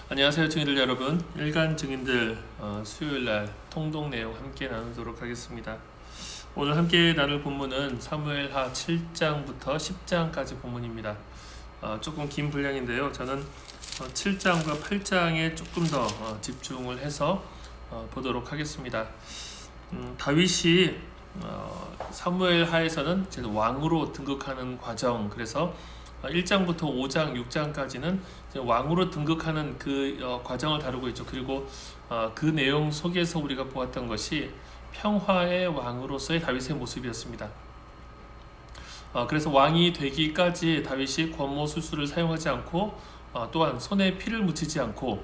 안녕하세요 증인들 여러분. 일간 증인들 수요일날 통독 내용 함께 나누도록 하겠습니다. 오늘 함께 나눌 본문은 사무엘하 7장부터 10장까지 본문입니다. 조금 긴 분량인데요. 저는 7장과 8장에 조금 더 집중을 해서 보도록 하겠습니다. 다윗이 사무엘하에서는 왕으로 등극하는 과정, 그래서 1장부터 5장, 6장까지는 왕으로 등극하는 그 과정을 다루고 있죠. 그리고 그 내용 속에서 우리가 보았던 것이 평화의 왕으로서의 다윗의 모습이었습니다. 그래서 왕이 되기까지 다윗이 권모술수를 사용하지 않고 또한 손에 피를 묻히지 않고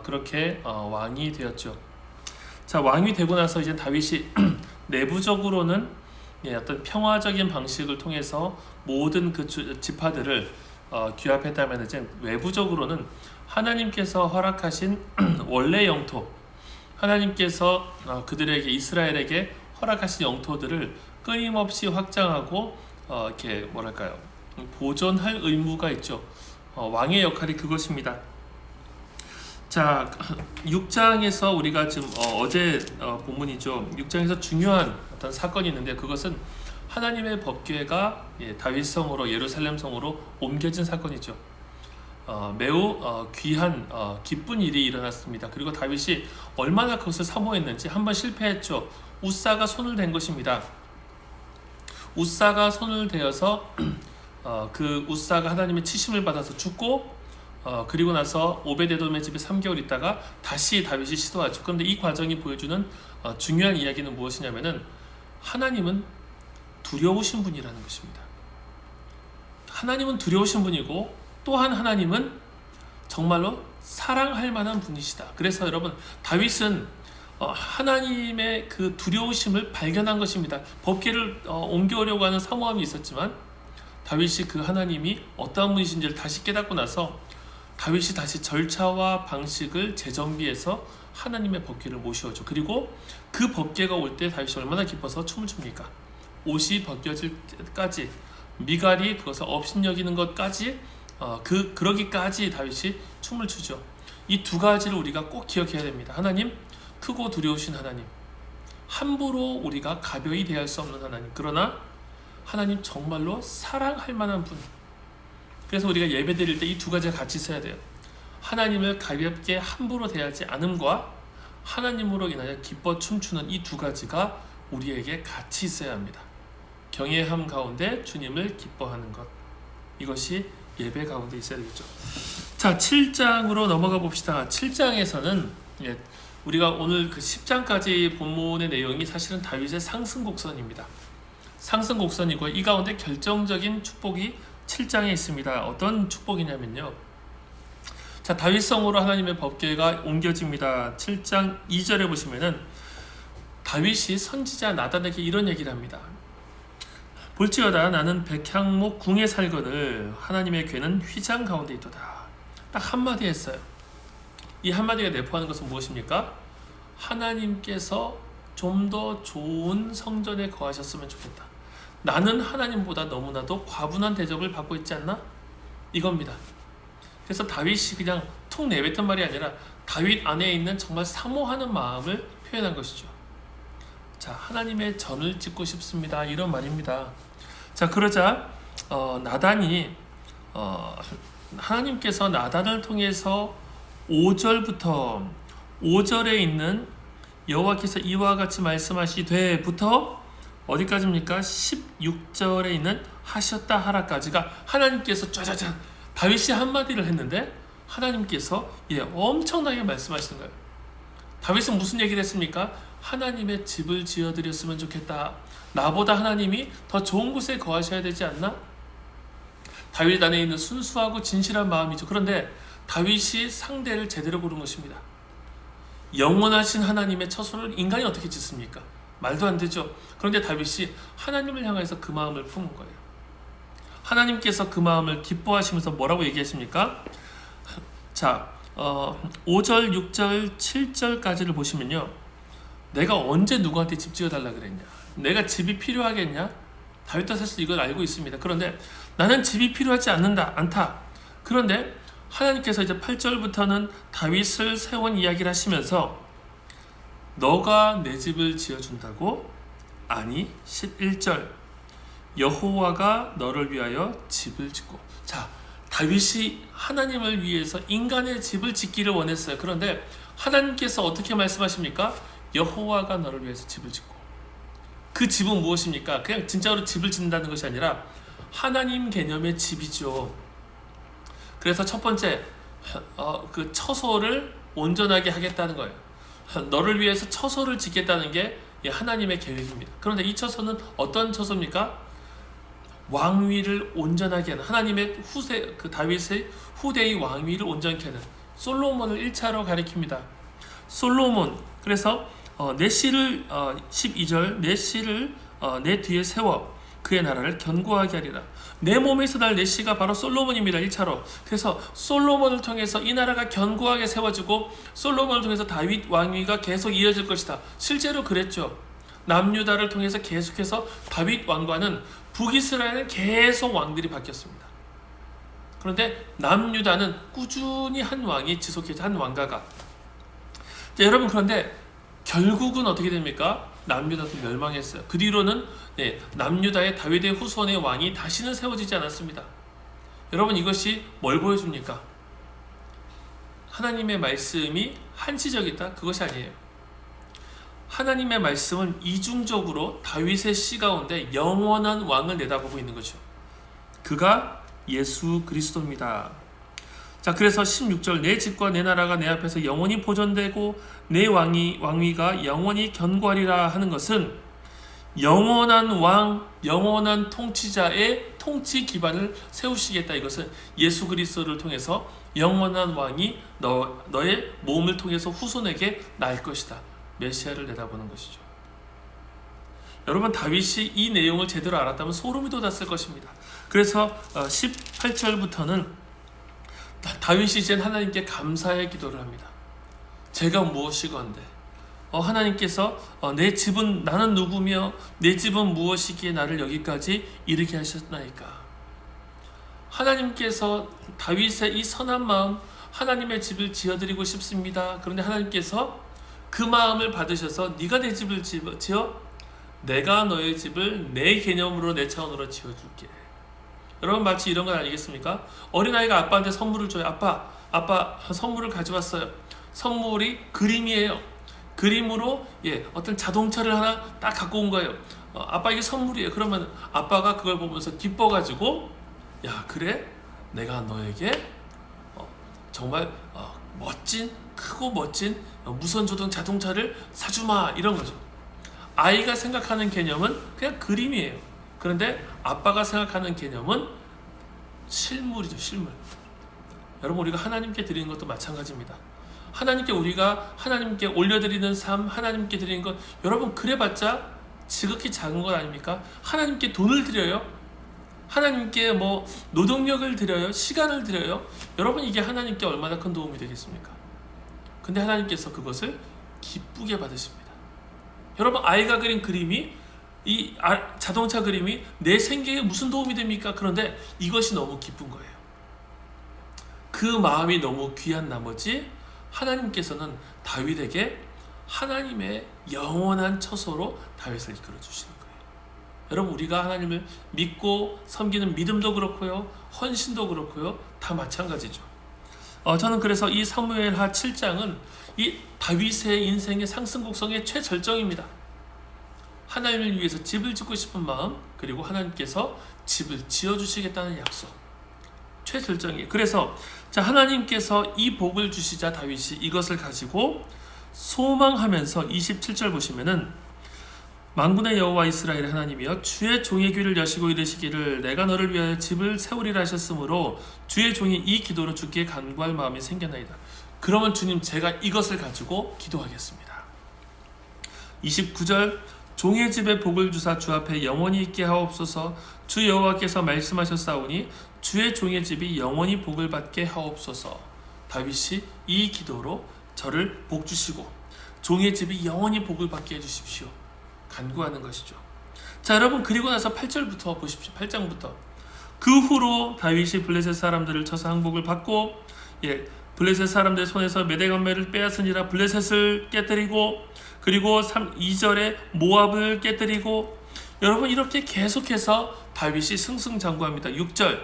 그렇게 왕이 되었죠. 자, 왕이 되고 나서 이제 다윗이 내부적으로는 어떤 평화적인 방식을 통해서 모든 그 지파들을 규합했다면, 이제 외부적으로는 하나님께서 허락하신 원래 영토, 하나님께서 그들에게, 이스라엘에게 허락하신 영토들을 끊임없이 확장하고 이렇게 뭐랄까요, 보존할 의무가 있죠. 왕의 역할이 그것입니다. 자, 6장에서 우리가 지금 어제 본문이죠. 6장에서 중요한 어떤 사건이 있는데, 그것은 하나님의 법궤가 다윗성으로, 예루살렘 성으로 옮겨진 사건이죠. 매우 귀한 기쁜 일이 일어났습니다. 그리고 다윗이 얼마나 그것을 사모했는지, 한번 실패했죠. 우사가 손을 댄 것입니다. 우사가 손을 대어서 그 우사가 하나님의 치심을 받아서 죽고, 그리고 나서 오베데돔의 집에 3개월 있다가 다시 다윗이 시도하죠. 그런데 이 과정이 보여주는 중요한 이야기는 무엇이냐면은, 하나님은 두려우신 분이라는 것입니다. 하나님은 두려우신 분이고, 또한 하나님은 정말로 사랑할 만한 분이시다. 그래서 여러분, 다윗은 하나님의 그 두려우심을 발견한 것입니다. 법궤를 옮겨오려고 하는 사모함이 있었지만, 다윗이 그 하나님이 어떠한 분이신지를 다시 깨닫고 나서 다윗이 다시 절차와 방식을 재정비해서 하나님의 법궤를 모셔오죠. 그리고 그 법궤가 올 때 다윗이 얼마나 기뻐서 춤을 춥니까? 옷이 벗겨질 때까지, 미갈이 그것을 업신여기는 것까지, 그러기까지 다윗이 춤을 추죠. 이 두 가지를 우리가 꼭 기억해야 됩니다. 하나님, 크고 두려우신 하나님, 함부로 우리가 가벼이 대할 수 없는 하나님, 그러나 하나님 정말로 사랑할 만한 분. 그래서 우리가 예배 드릴 때 이 두 가지가 같이 있어야 돼요. 하나님을 가볍게 함부로 대하지 않음과 하나님으로 인하여 기뻐 춤추는 이 두 가지가 우리에게 같이 있어야 합니다. 경외함 가운데 주님을 기뻐하는 것, 이것이 예배 가운데 있어야 되겠죠. 자, 7장으로 넘어가 봅시다. 7장에서는 우리가 오늘 그 10장까지 본문의 내용이 사실은 다윗의 상승곡선입니다. 상승곡선이고, 이 가운데 결정적인 축복이 7장에 있습니다. 어떤 축복이냐면요, 자, 다윗성으로 하나님의 법궤가 옮겨집니다. 7장 2절에 보시면은 다윗이 선지자 나단에게 이런 얘기를 합니다. 볼지어다 나는 백향목 궁에 살거늘 하나님의 궤는 휘장 가운데 있도다. 딱 한마디 했어요. 이 한마디가 내포하는 것은 무엇입니까? 하나님께서 좀 더 좋은 성전에 거하셨으면 좋겠다. 나는 하나님보다 너무나도 과분한 대접을 받고 있지 않나? 이겁니다. 그래서 다윗이 그냥 툭 내뱉은 말이 아니라 다윗 안에 있는 정말 사모하는 마음을 표현한 것이죠. 자, 하나님의 전을 짓고 싶습니다, 이런 말입니다. 자, 그러자 나단이 하나님께서 나단을 통해서 5절부터 5절에 있는 여호와께서 이와 같이 말씀하시되부터 어디까지입니까? 16절에 있는 하셨다 하라까지가 하나님께서 짜자잔 다윗이 한마디를 했는데 하나님께서 엄청나게 말씀하시는 거예요. 다윗은 무슨 얘기를 했습니까? 하나님의 집을 지어드렸으면 좋겠다. 나보다 하나님이 더 좋은 곳에 거하셔야 되지 않나? 다윗 안에 있는 순수하고 진실한 마음이죠. 그런데 다윗이 상대를 제대로 고른 것입니다. 영원하신 하나님의 처소를 인간이 어떻게 짓습니까? 말도 안 되죠. 그런데 다윗이 하나님을 향해서 그 마음을 품은 거예요. 하나님께서 그 마음을 기뻐하시면서 뭐라고 얘기했습니까? 자, 5절, 6절, 7절까지를 보시면요, 내가 언제 누구한테 집 지어달라 그랬냐? 내가 집이 필요하겠냐? 다윗도 사실 이걸 알고 있습니다. 그런데 나는 집이 필요하지 않다. 그런데 하나님께서 이제 8절부터는 다윗을 세운 이야기를 하시면서 너가 내 집을 지어준다고? 아니 11절 여호와가 너를 위하여 집을 짓고. 자, 다윗이 하나님을 위해서 인간의 집을 짓기를 원했어요. 그런데 하나님께서 어떻게 말씀하십니까? 여호와가 너를 위해서 집을 짓고. 그 집은 무엇입니까? 그냥 진짜로 집을 짓는다는 것이 아니라 하나님 개념의 집이죠. 그래서 첫 번째 그 처소를 온전하게 하겠다는 거예요. 너를 위해서 처소를 짓겠다는 게 하나님의 계획입니다. 그런데 이 처소는 어떤 처소입니까? 왕위를 온전하게 하는, 하나님의 후세, 그 다윗의 후대의 왕위를 온전케 하는 솔로몬을 1차로 가리킵니다. 솔로몬, 그래서 내 씨를 12절 내 씨를 내 뒤에 세워 그의 나라를 견고하게 하리라. 내 몸에서 날 내 씨가 바로 솔로몬입니다. 1차로. 그래서 솔로몬을 통해서 이 나라가 견고하게 세워지고 솔로몬을 통해서 다윗 왕위가 계속 이어질 것이다. 실제로 그랬죠. 남유다를 통해서 계속해서 다윗 왕과는 북이스라엘은 계속 왕들이 바뀌었습니다. 그런데 남유다는 꾸준히 한 왕이 지속해서 한 왕가가. 자, 여러분, 그런데 결국은 어떻게 됩니까? 남유다도 멸망했어요. 그 뒤로는 남유다의 다윗의 후손의 왕이 다시는 세워지지 않았습니다. 여러분, 이것이 뭘 보여줍니까? 하나님의 말씀이 한시적이다? 그것이 아니에요. 하나님의 말씀은 이중적으로 다윗의 씨 가운데 영원한 왕을 내다보고 있는 거죠. 그가 예수 그리스도입니다. 자, 그래서 16절 내 집과 내 나라가 내 앞에서 영원히 보존되고 내 왕위가 영원히 견고하리라 하는 것은 영원한 왕, 영원한 통치자의 통치 기반을 세우시겠다. 이것은 예수 그리스도를 통해서 영원한 왕이 너의 몸을 통해서 후손에게 날 것이다. 메시아를 내다보는 것이죠. 여러분, 다윗이 이 내용을 제대로 알았다면 소름이 돋았을 것입니다. 그래서 18절부터는 다윗이 이제 하나님께 감사의 기도를 합니다. 제가 무엇이건데 하나님께서 내 집은 나는 누구며 내 집은 무엇이기에 나를 여기까지 이르게 하셨나이까. 하나님께서 다윗의 이 선한 마음, 하나님의 집을 지어드리고 싶습니다. 그런데 하나님께서 그 마음을 받으셔서 네가 내 집을 지어 내가 너의 집을 내 개념으로 내 차원으로 지어줄게. 여러분, 마치 이런 건 아니겠습니까? 어린아이가 아빠한테 선물을 줘요. 아빠 선물을 가져왔어요. 선물이 그림이에요. 그림으로 어떤 자동차를 하나 딱 갖고 온 거예요. 아빠 이게 선물이에요. 그러면 아빠가 그걸 보면서 기뻐가지고 야, 그래? 내가 너에게 정말 멋진, 크고 멋진 무선조종 자동차를 사주마, 이런 거죠. 아이가 생각하는 개념은 그냥 그림이에요. 그런데 아빠가 생각하는 개념은 실물이죠. 실물. 여러분, 우리가 하나님께 드리는 것도 마찬가지입니다. 우리가 하나님께 올려드리는 삶, 하나님께 드리는 것, 여러분, 그래봤자 지극히 작은 것 아닙니까? 하나님께 돈을 드려요. 하나님께 노동력을 드려요. 시간을 드려요. 여러분, 이게 하나님께 얼마나 큰 도움이 되겠습니까? 근데 하나님께서 그것을 기쁘게 받으십니다. 여러분, 아이가 그린 그림이, 이 자동차 그림이 내 생계에 무슨 도움이 됩니까? 그런데 이것이 너무 기쁜 거예요. 그 마음이 너무 귀한 나머지 하나님께서는 다윗에게 하나님의 영원한 처소로 다윗을 이끌어 주시는 거예요. 여러분, 우리가 하나님을 믿고 섬기는 믿음도 그렇고요, 헌신도 그렇고요, 다 마찬가지죠. 저는 그래서 이 사무엘하 7장은 이 다윗의 인생의 상승곡성의 최절정입니다. 하나님을 위해서 집을 짓고 싶은 마음, 그리고 하나님께서 집을 지어주시겠다는 약속, 최절정이에요. 그래서 하나님께서 이 복을 주시자 다윗이 이것을 가지고 소망하면서 27절 보시면은 만군의 여호와 이스라엘의 하나님이여 주의 종의 귀를 여시고 이르시기를 내가 너를 위하여 집을 세우리라 하셨으므로 주의 종이 이 기도로 주께 간구할 마음이 생겼나이다. 그러면 주님, 제가 이것을 가지고 기도하겠습니다. 29절 종의 집에 복을 주사 주 앞에 영원히 있게 하옵소서. 주 여호와께서 말씀하셨사오니 주의 종의 집이 영원히 복을 받게 하옵소서. 다윗이 이 기도로 저를 복 주시고 종의 집이 영원히 복을 받게 해주십시오, 간구하는 것이죠. 자, 여러분, 그리고 나서 8절부터 보십시오. 8장부터 그 후로 다윗이 블레셋 사람들을 쳐서 항복을 받고 블레셋 사람들 손에서 메대감매를 빼앗으니라. 블레셋을 깨뜨리고, 그리고 2절에 모압을 깨뜨리고. 여러분, 이렇게 계속해서 다윗이 승승장구합니다. 6절,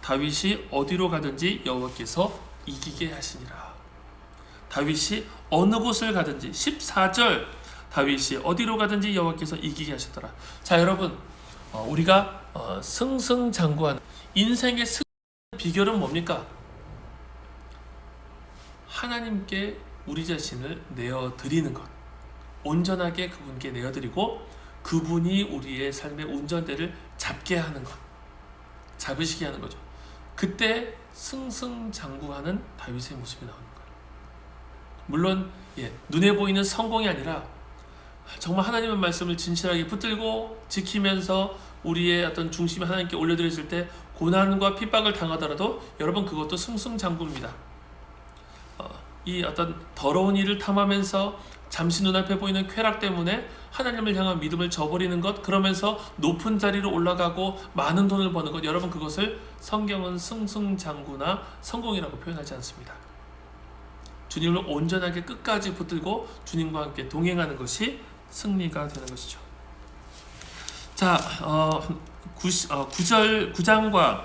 다윗이 어디로 가든지 여호와께서 이기게 하시니라. 다윗이 어느 곳을 가든지. 14절, 다윗이 어디로 가든지 여호와께서 이기게 하셨더라. 자, 여러분, 우리가 승승장구하는 인생의 승 비결은 뭡니까? 하나님께 우리 자신을 내어드리는 것, 온전하게 그분께 내어드리고 그분이 우리의 삶의 운전대를 잡게 하는 것, 잡으시게 하는 거죠. 그때 승승장구하는 다윗의 모습이 나오는 거예요. 물론 눈에 보이는 성공이 아니라 정말 하나님의 말씀을 진실하게 붙들고 지키면서 우리의 어떤 중심이 하나님께 올려드렸을 때 고난과 핍박을 당하더라도 여러분, 그것도 승승장구입니다. 이 어떤 더러운 일을 탐하면서 잠시 눈앞에 보이는 쾌락 때문에 하나님을 향한 믿음을 저버리는 것, 그러면서 높은 자리로 올라가고 많은 돈을 버는 것, 여러분, 그것을 성경은 승승장구나 성공이라고 표현하지 않습니다. 주님을 온전하게 끝까지 붙들고 주님과 함께 동행하는 것이 승리가 되는 것이죠. 자,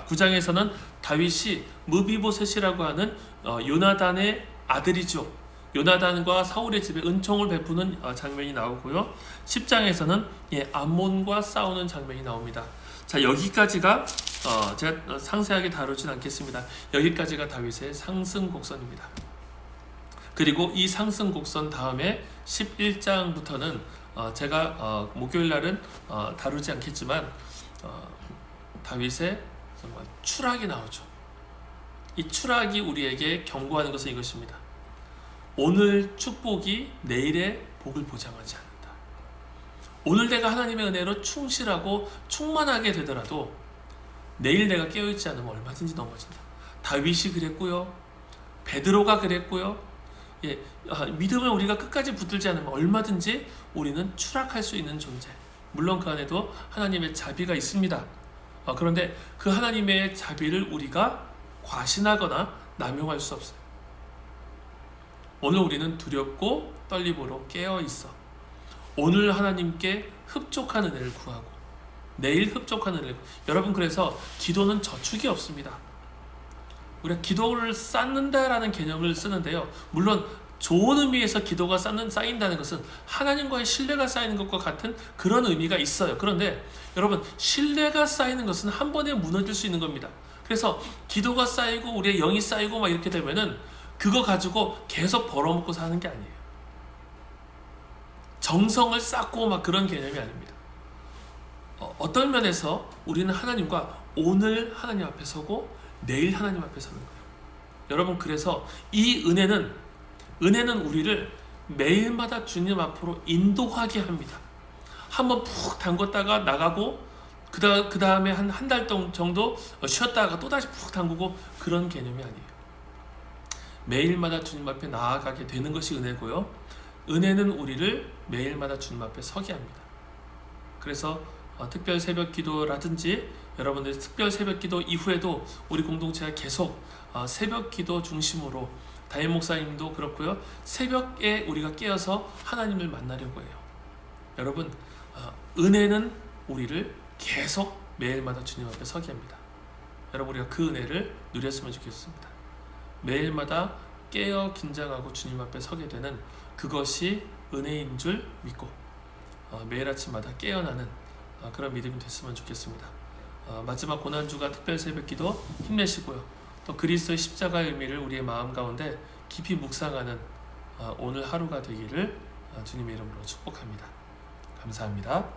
9장에서는 다윗이 무비보셋이라고 하는 요나단의 아들이죠. 요나단과 사울의 집에 은총을 베푸는 장면이 나오고요. 10장에서는 암몬과 싸우는 장면이 나옵니다. 자, 여기까지가 제가 상세하게 다루진 않겠습니다. 여기까지가 다윗의 상승곡선입니다. 그리고 이 상승곡선 다음에 11장부터는 제가 목요일 날은 다루지 않겠지만 다윗의 정말 추락이 나오죠. 이 추락이 우리에게 경고하는 것은 이것입니다. 오늘 축복이 내일의 복을 보장하지 않는다. 오늘 내가 하나님의 은혜로 충실하고 충만하게 되더라도 내일 내가 깨어있지 않으면 얼마든지 넘어진다. 다윗이 그랬고요. 베드로가 그랬고요. 믿음을 우리가 끝까지 붙들지 않으면 얼마든지 우리는 추락할 수 있는 존재. 물론 그 안에도 하나님의 자비가 있습니다. 그런데 그 하나님의 자비를 우리가 과신하거나 남용할 수 없어요. 오늘 우리는 두렵고 떨림으로 깨어있어. 오늘 하나님께 흡족한 은혜를 구하고 내일 흡족한 은혜를 여러분, 그래서 기도는 저축이 없습니다. 우리가 기도를 쌓는다라는 개념을 쓰는데요. 물론 좋은 의미에서 기도가 쌓인다는 것은 하나님과의 신뢰가 쌓이는 것과 같은 그런 의미가 있어요. 그런데 여러분, 신뢰가 쌓이는 것은 한 번에 무너질 수 있는 겁니다. 그래서 기도가 쌓이고 우리의 영이 쌓이고 막 이렇게 되면은 그거 가지고 계속 벌어먹고 사는 게 아니에요. 정성을 쌓고 막 그런 개념이 아닙니다. 어떤 면에서 우리는 하나님과 오늘 하나님 앞에 서고 내일 하나님 앞에 서는 거예요. 여러분, 그래서 이 은혜는 우리를 매일마다 주님 앞으로 인도하게 합니다. 한번 푹 담궜다가 나가고 그 다음에 한 달 정도 쉬었다가 또다시 푹 담그고 그런 개념이 아니에요. 매일마다 주님 앞에 나아가게 되는 것이 은혜고요. 은혜는 우리를 매일마다 주님 앞에 서게 합니다. 그래서 특별 새벽 기도라든지 여러분들 특별 새벽 기도 이후에도 우리 공동체가 계속 새벽 기도 중심으로 다임 목사님도 그렇고요. 새벽에 우리가 깨어서 하나님을 만나려고 해요. 여러분, 은혜는 우리를 계속 매일마다 주님 앞에 서게 합니다. 여러분, 우리가 그 은혜를 누렸으면 좋겠습니다. 매일마다 깨어 긴장하고 주님 앞에 서게 되는 그것이 은혜인 줄 믿고 매일 아침마다 깨어나는 그런 믿음이 됐으면 좋겠습니다. 마지막 고난주가 특별 새벽기도 힘내시고요. 또 그리스도의 십자가의 의미를 우리의 마음 가운데 깊이 묵상하는 오늘 하루가 되기를 주님의 이름으로 축복합니다. 감사합니다.